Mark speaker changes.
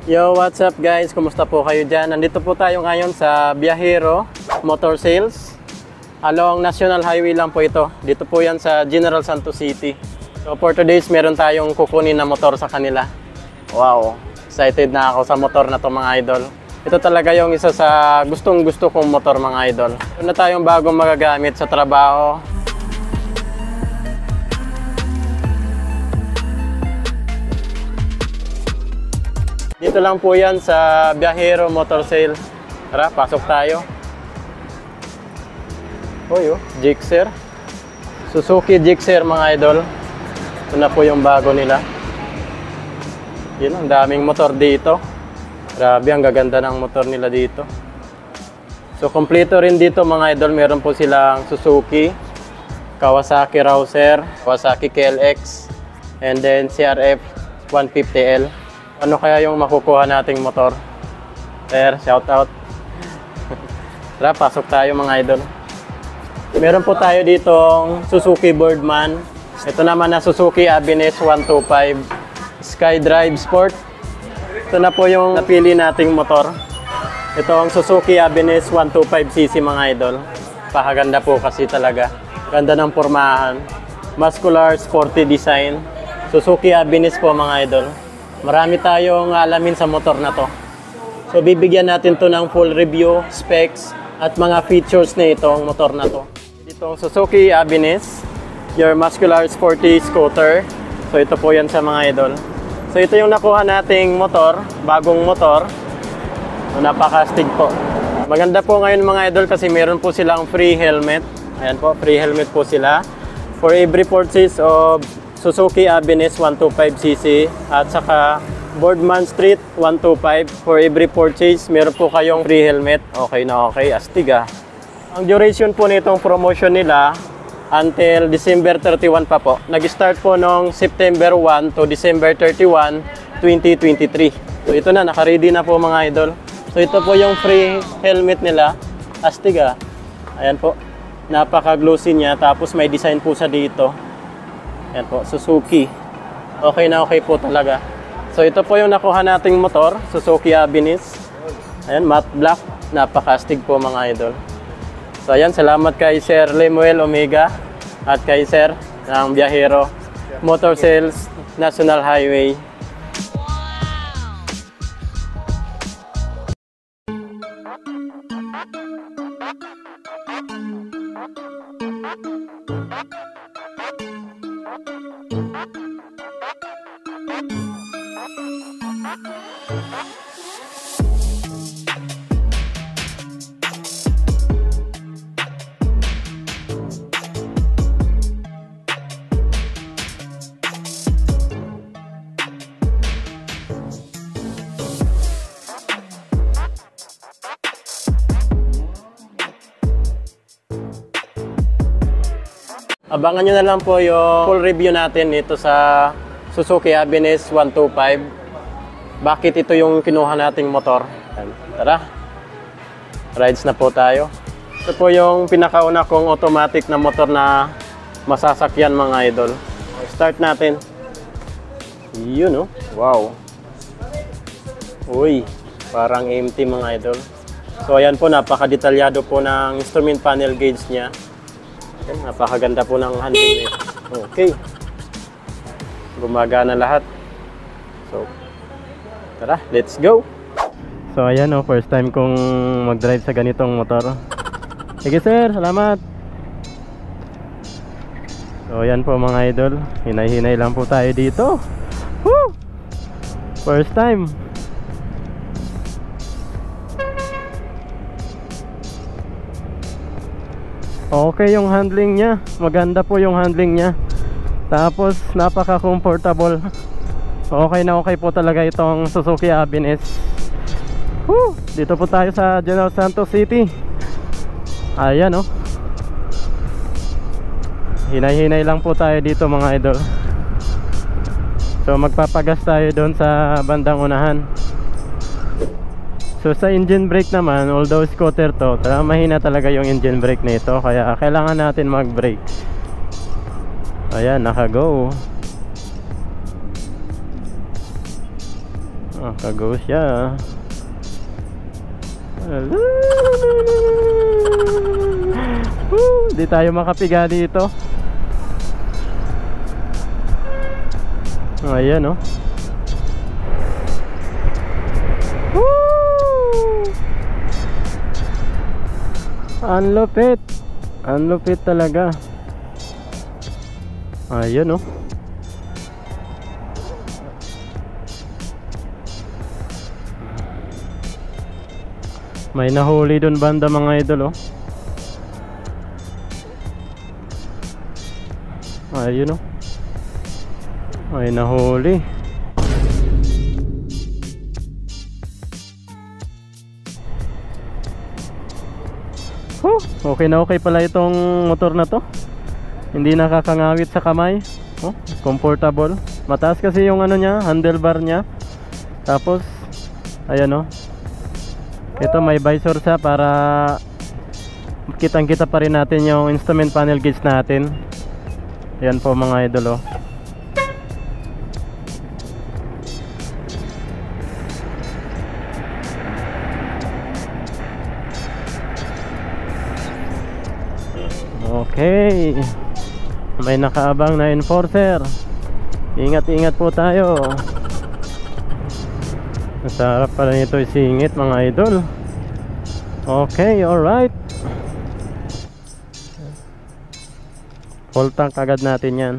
Speaker 1: Yo, what's up guys? Kumusta po kayo dyan? Nandito po tayo ngayon sa Viajero Motor Sales. Along National Highway lang po ito. Dito po yan sa General Santos City. So for today's, meron tayong kukunin na motor sa kanila. Wow, excited na ako sa motor na to mga idol. Ito talaga yung isa sa gustong-gusto kong motor mga idol. Meron na tayong bagong magagamit sa trabaho. Dito lang po yan sa Viajero Motor Sale. Tara, pasok tayo. Oh, Gixxer. Suzuki Gixxer mga idol. Ito na po yung bago nila. Yun, ang daming motor dito. Grabe, ang gaganda ng motor nila dito. So, kompleto rin dito mga idol. Meron po silang Suzuki, Kawasaki Rouser, Kawasaki KLX, and then CRF 150L. Ano kaya yung makukuha nating motor? Sir, shout out. Tara, pasok tayo mga idol. Meron po tayo ditong Suzuki Birdman. Ito naman na Suzuki Avenix 125 SkyDrive Sport. Ito na po yung napili nating motor. Ito ang Suzuki Avenix 125cc mga idol. Pakaganda po kasi talaga. Ganda ng pormahan. Muscular, sporty design. Suzuki Avenix po mga idol. Marami tayong alamin sa motor na to. So bibigyan natin to ng full review, specs, at mga features na itong motor na to. Itong Suzuki Avenix, your muscular sporty scooter. So ito po yan sa mga idol. So ito yung nakuha nating motor, bagong motor. So, napaka-astig po. Maganda po ngayon mga idol kasi meron po silang free helmet. Ayan po, free helmet po sila. For every purchase of Suzuki Avenix 125cc at saka Birdman Street 125, for every purchase meron po kayong free helmet. Okay na okay, astig ah. Ang duration po nitong promotion nila until December 31 pa po. Nag-start po noong September 1 to December 31, 2023. So ito na, naka-ready na po mga idol. So ito po yung free helmet nila. Astig ah. Ayan po, napaka-glossy niya, tapos may design po sa dito. Yan po, Suzuki. Okay na okay po talaga. So ito po yung nakuha nating motor, Suzuki Avenix. Ayan, matte black. Napaka-astig po mga idol. So ayan, salamat kay Sir Lemuel Omega at kay Sir ng Viajero Motor Sales National Highway. Abangan nyo na lang po yung full review natin dito sa Suzuki Avenix 125. Bakit ito yung kinuha nating motor? Tara, rides na po tayo. Ito po yung pinakauna kong automatic na motor na masasakyan mga idol. Start natin. Yun oh, wow. Uy, parang empty mga idol. So ayan po, napaka-detalyado po ng instrument panel gauge niya. Napakaganda po ng handling nito. Okay. Gumagana lahat. So, tara, let's go! So, ayan o, first time kong mag-drive sa ganitong motor. Sige sir, salamat! So, ayan po mga idol. Hinay-hinay lang po tayo dito. Woo! First time. Okay yung handling niya. Maganda po yung handling niya. Tapos napaka-comfortable. Okay na okay po talaga itong Suzuki Avenix. Woo! Dito po tayo sa General Santos City. Ayan oh. Hinay-hinay lang po tayo dito mga idol. So magpapagas tayo doon sa bandang unahan. So sa engine brake naman, although scooter to, mahina talaga yung engine brake nito, kaya kailangan natin mag brake. Ayan, naka-go. Nakago siya. Di tayo makapiga dito. Ayan, oh. Ang lupit. Ang lupit talaga. Ayan, oh. May nahuli dun banda mga idol, oh. Ayun, oh. May nahuli. Okay na okay pala itong motor na to. Hindi nakakangawit sa kamay. Comfortable. Mataas kasi yung ano niya, handlebar niya. Tapos ayan, oh. Ito may visor siya para kitang-kita pa rin natin yung instrument panel gauge natin. Ayan po mga idol, oh. Okay. May nakaabang na enforcer. Ingat-ingat po tayo. Masarap pala nito isingit mga idol. Okay, alright. Full tank agad natin yan.